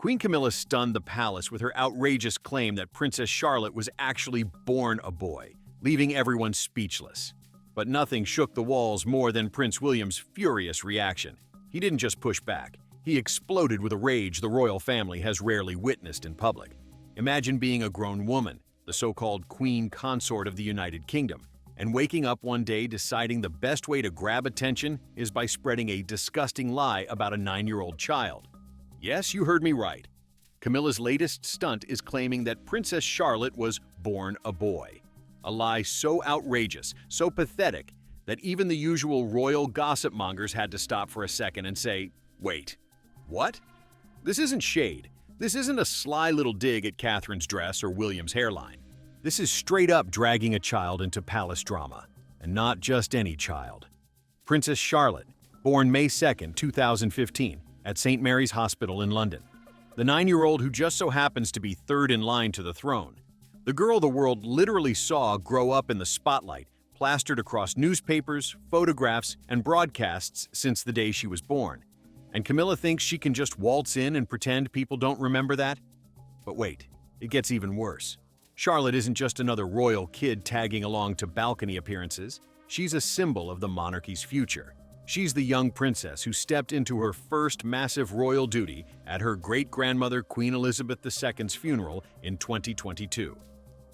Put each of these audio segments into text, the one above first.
Queen Camilla stunned the palace with her outrageous claim that Princess Charlotte was actually born a boy, leaving everyone speechless. But nothing shook the walls more than Prince William's furious reaction. He didn't just push back, he exploded with a rage the royal family has rarely witnessed in public. Imagine being a grown woman, the so-called Queen Consort of the United Kingdom, and waking up one day deciding the best way to grab attention is by spreading a disgusting lie about a 9-year-old child. Yes, you heard me right. Camilla's latest stunt is claiming that Princess Charlotte was born a boy. A lie so outrageous, so pathetic, that even the usual royal gossip mongers had to stop for a second and say, "Wait, what?" This isn't shade. This isn't a sly little dig at Catherine's dress or William's hairline. This is straight up dragging a child into palace drama, and not just any child. Princess Charlotte, born May 2, 2015, at St. Mary's Hospital in London. The 9-year-old who just so happens to be third in line to the throne. The girl the world literally saw grow up in the spotlight, plastered across newspapers, photographs, and broadcasts since the day she was born. And Camilla thinks she can just waltz in and pretend people don't remember that? But wait, it gets even worse. Charlotte isn't just another royal kid tagging along to balcony appearances. She's a symbol of the monarchy's future. She's the young princess who stepped into her first massive royal duty at her great-grandmother Queen Elizabeth II's funeral in 2022.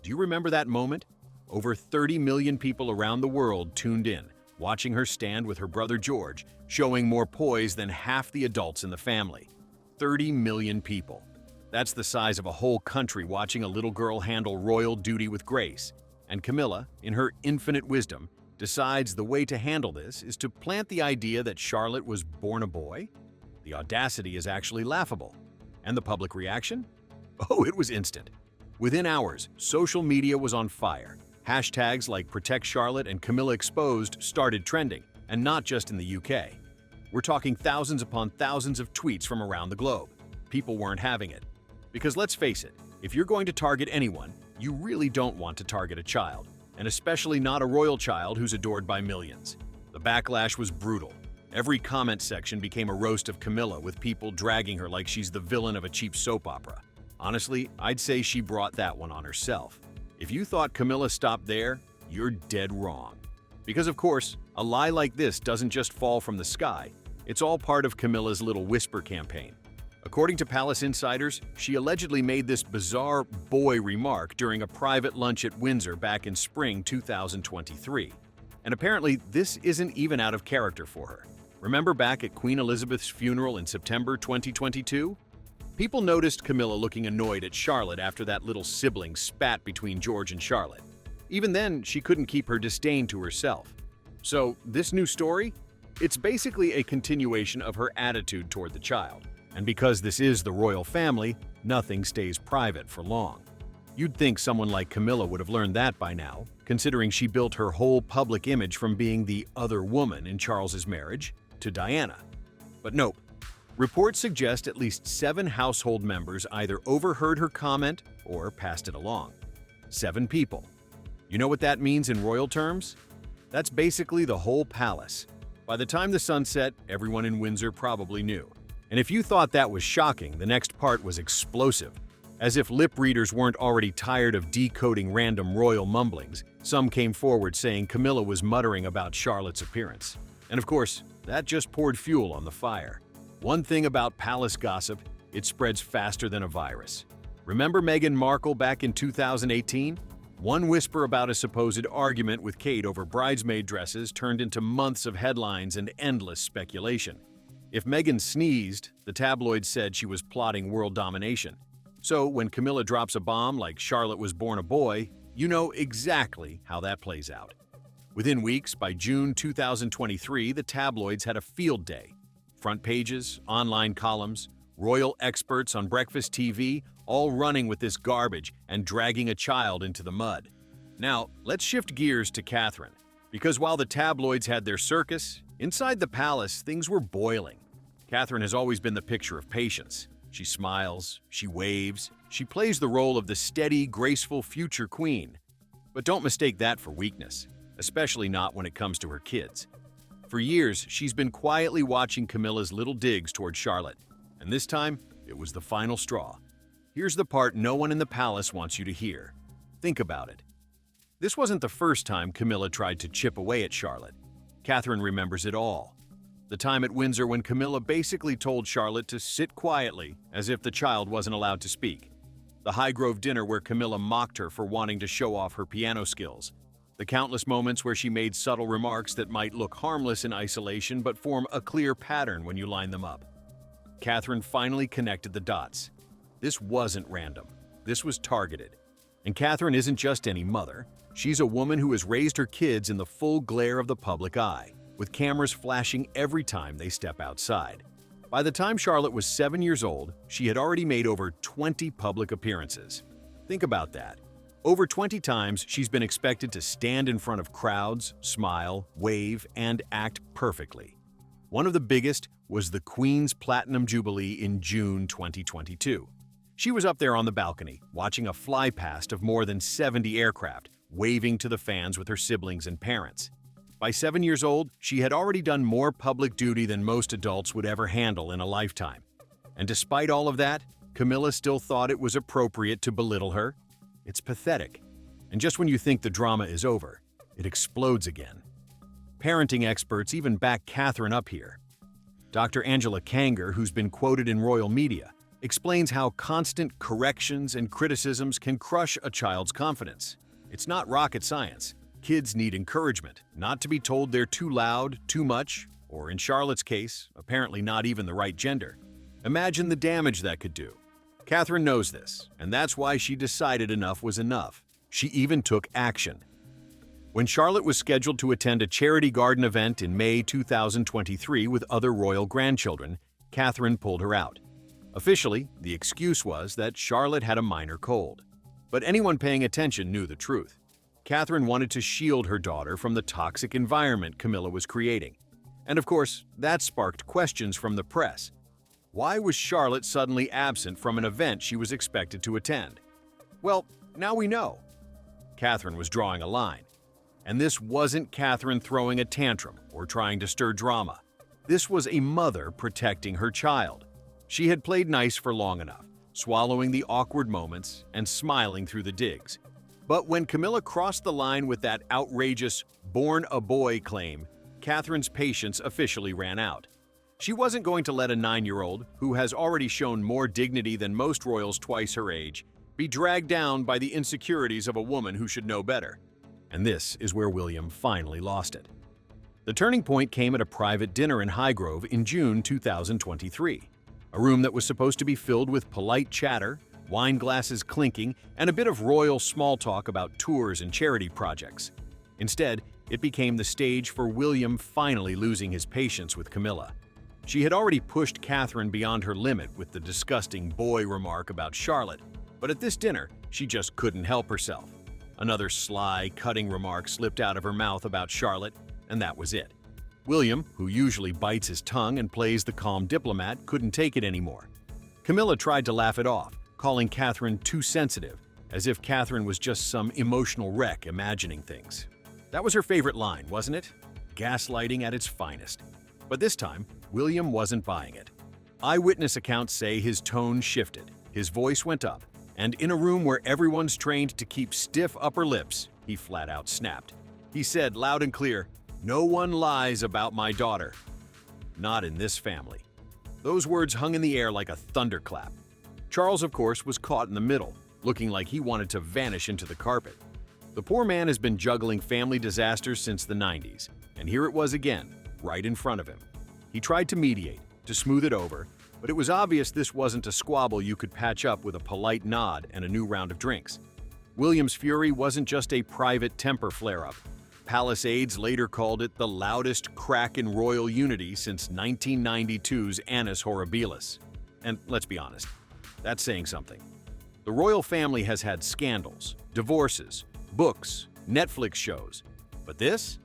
Do you remember that moment? Over 30 million people around the world tuned in, watching her stand with her brother George, showing more poise than half the adults in the family. 30 million people. That's the size of a whole country watching a little girl handle royal duty with grace. And Camilla, in her infinite wisdom, decides the way to handle this is to plant the idea that Charlotte was born a boy? The audacity is actually laughable. And the public reaction? Oh, it was instant. Within hours, social media was on fire. Hashtags like Protect Charlotte and Camilla Exposed started trending, and not just in the UK. We're talking thousands upon thousands of tweets from around the globe. People weren't having it. Because let's face it, if you're going to target anyone, you really don't want to target a child, and especially not a royal child who's adored by millions. The backlash was brutal. Every comment section became a roast of Camilla, with people dragging her like she's the villain of a cheap soap opera. Honestly, I'd say she brought that one on herself. If you thought Camilla stopped there, you're dead wrong. Because of course, a lie like this doesn't just fall from the sky. It's all part of Camilla's little whisper campaign. According to palace insiders, she allegedly made this bizarre boy remark during a private lunch at Windsor back in spring 2023. And apparently, this isn't even out of character for her. Remember back at Queen Elizabeth's funeral in September 2022? People noticed Camilla looking annoyed at Charlotte after that little sibling spat between George and Charlotte. Even then, she couldn't keep her disdain to herself. So, this new story? It's basically a continuation of her attitude toward the child. And because this is the royal family, nothing stays private for long. You'd think someone like Camilla would have learned that by now, considering she built her whole public image from being the other woman in Charles's marriage to Diana. But nope. Reports suggest at least 7 household members either overheard her comment or passed it along. 7 people. You know what that means in royal terms? That's basically the whole palace. By the time the sun set, everyone in Windsor probably knew. And if you thought that was shocking, the next part was explosive. As if lip readers weren't already tired of decoding random royal mumblings, some came forward saying Camilla was muttering about Charlotte's appearance. And of course, that just poured fuel on the fire. One thing about palace gossip, it spreads faster than a virus. Remember Meghan Markle back in 2018? One whisper about a supposed argument with Kate over bridesmaid dresses turned into months of headlines and endless speculation. If Meghan sneezed, the tabloids said she was plotting world domination. So when Camilla drops a bomb like Charlotte was born a boy, you know exactly how that plays out. Within weeks, by June 2023, the tabloids had a field day. Front pages, online columns, royal experts on breakfast TV, all running with this garbage and dragging a child into the mud. Now, let's shift gears to Catherine, because while the tabloids had their circus, inside the palace, things were boiling. Catherine has always been the picture of patience. She smiles, she waves, she plays the role of the steady, graceful future queen. But don't mistake that for weakness, especially not when it comes to her kids. For years, she's been quietly watching Camilla's little digs toward Charlotte. And this time, It was the final straw. Here's the part no one in the palace wants you to hear. Think about it. This wasn't the first time Camilla tried to chip away at Charlotte. Catherine remembers it all. The time at Windsor when Camilla basically told Charlotte to sit quietly, as if the child wasn't allowed to speak. The Highgrove dinner where Camilla mocked her for wanting to show off her piano skills. The countless moments where she made subtle remarks that might look harmless in isolation but form a clear pattern when you line them up. Catherine finally connected the dots. This wasn't random. This was targeted. And Catherine isn't just any mother. She's a woman who has raised her kids in the full glare of the public eye, with cameras flashing every time they step outside. By the time Charlotte was 7 years old, she had already made over 20 public appearances. Think about that. Over 20 times, she's been expected to stand in front of crowds, smile, wave, and act perfectly. One of the biggest was the Queen's Platinum Jubilee in June 2022. She was up there on the balcony, watching a flypast of more than 70 aircraft, waving to the fans with her siblings and parents. By 7 years old, she had already done more public duty than most adults would ever handle in a lifetime. And despite all of that, Camilla still thought it was appropriate to belittle her. It's pathetic. And just when you think the drama is over, it explodes again. Parenting experts even back Catherine up here. Dr. Angela Kanger, who's been quoted in royal media, explains how constant corrections and criticisms can crush a child's confidence. It's not rocket science. Kids need encouragement, not to be told they're too loud, too much, or in Charlotte's case, apparently not even the right gender. Imagine the damage that could do. Catherine knows this, and that's why she decided enough was enough. She even took action. When Charlotte was scheduled to attend a charity garden event in May 2023 with other royal grandchildren, Catherine pulled her out. Officially, the excuse was that Charlotte had a minor cold. But anyone paying attention knew the truth. Catherine wanted to shield her daughter from the toxic environment Camilla was creating. And of course, that sparked questions from the press. Why was Charlotte suddenly absent from an event she was expected to attend? Well, now we know. Catherine was drawing a line. And this wasn't Catherine throwing a tantrum or trying to stir drama. This was a mother protecting her child. She had played nice for long enough, swallowing the awkward moments and smiling through the digs. But when Camilla crossed the line with that outrageous "born a boy" claim, Catherine's patience officially ran out. She wasn't going to let a 9-year-old, who has already shown more dignity than most royals twice her age, be dragged down by the insecurities of a woman who should know better. And this is where William finally lost it. The turning point came at a private dinner in Highgrove in June 2023. A room that was supposed to be filled with polite chatter, wine glasses clinking, and a bit of royal small talk about tours and charity projects. Instead, it became the stage for William finally losing his patience with Camilla. She had already pushed Catherine beyond her limit with the disgusting boy remark about Charlotte, but at this dinner, she just couldn't help herself. Another sly, cutting remark slipped out of her mouth about Charlotte, and that was it. William, who usually bites his tongue and plays the calm diplomat, couldn't take it anymore. Camilla tried to laugh it off, calling Catherine too sensitive, as if Catherine was just some emotional wreck imagining things. That was her favorite line, wasn't it? Gaslighting at its finest. But this time, William wasn't buying it. Eyewitness accounts say his tone shifted, his voice went up, and in a room where everyone's trained to keep stiff upper lips, he flat out snapped. He said loud and clear, "No one lies about my daughter." Not in this family. Those words hung in the air like a thunderclap. Charles, of course, was caught in the middle, looking like he wanted to vanish into the carpet. The poor man has been juggling family disasters since the 90s, and here it was again, right in front of him. He tried to mediate, to smooth it over, but it was obvious this wasn't a squabble you could patch up with a polite nod and a new round of drinks. William's fury wasn't just a private temper flare-up. Palace aides later called it the loudest crack in royal unity since 1992's Annus Horribilis. And let's be honest, that's saying something. The royal family has had scandals, divorces, books, Netflix shows. But this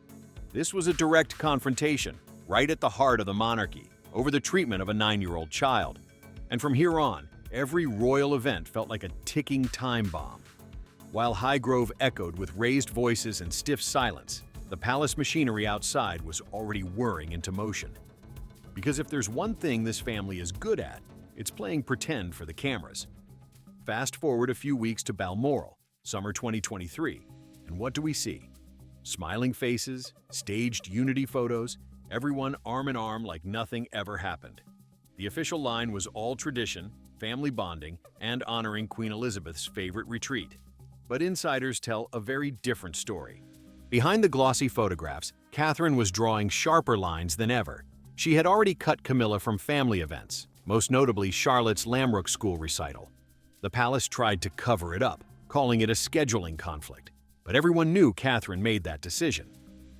was a direct confrontation, right at the heart of the monarchy, over the treatment of a 9-year-old child. And from here on, every royal event felt like a ticking time bomb. While Highgrove echoed with raised voices and stiff silence, the palace machinery outside was already whirring into motion. Because if there's one thing this family is good at, It's playing pretend for the cameras. Fast forward a few weeks to Balmoral, summer 2023, and what do we see? Smiling faces, staged unity photos, everyone arm in arm like nothing ever happened. The official line was all tradition, family bonding, and honoring Queen Elizabeth's favorite retreat. But insiders tell a very different story. Behind the glossy photographs, Catherine was drawing sharper lines than ever. She had already cut Camilla from family events, most notably Charlotte's Lamrook School recital. The palace tried to cover it up, calling it a scheduling conflict. But everyone knew Catherine made that decision.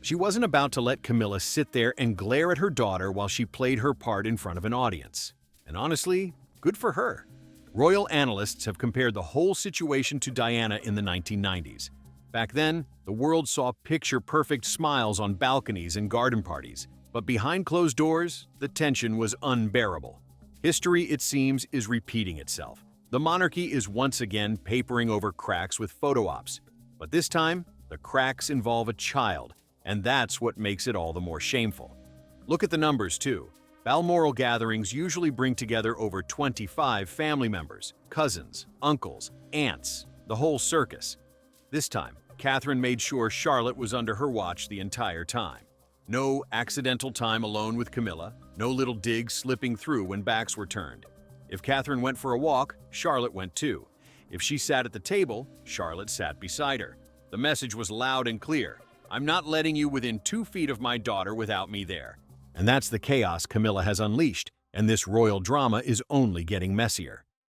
She wasn't about to let Camilla sit there and glare at her daughter while she played her part in front of an audience. And honestly, good for her. Royal analysts have compared the whole situation to Diana in the 1990s. Back then, the world saw picture-perfect smiles on balconies and garden parties. But behind closed doors, the tension was unbearable. History, it seems, is repeating itself. The monarchy is once again papering over cracks with photo ops. But this time, the cracks involve a child, and that's what makes it all the more shameful. Look at the numbers, too. Balmoral gatherings usually bring together over 25 family members, cousins, uncles, aunts, the whole circus. This time, Catherine made sure Charlotte was under her watch the entire time. No accidental time alone with Camilla, no little digs slipping through when backs were turned. If Catherine went for a walk, Charlotte went too. If she sat at the table, Charlotte sat beside her. The message was loud and clear. I'm not letting you within 2 feet of my daughter without me there. And that's the chaos Camilla has unleashed, and this royal drama is only getting messier.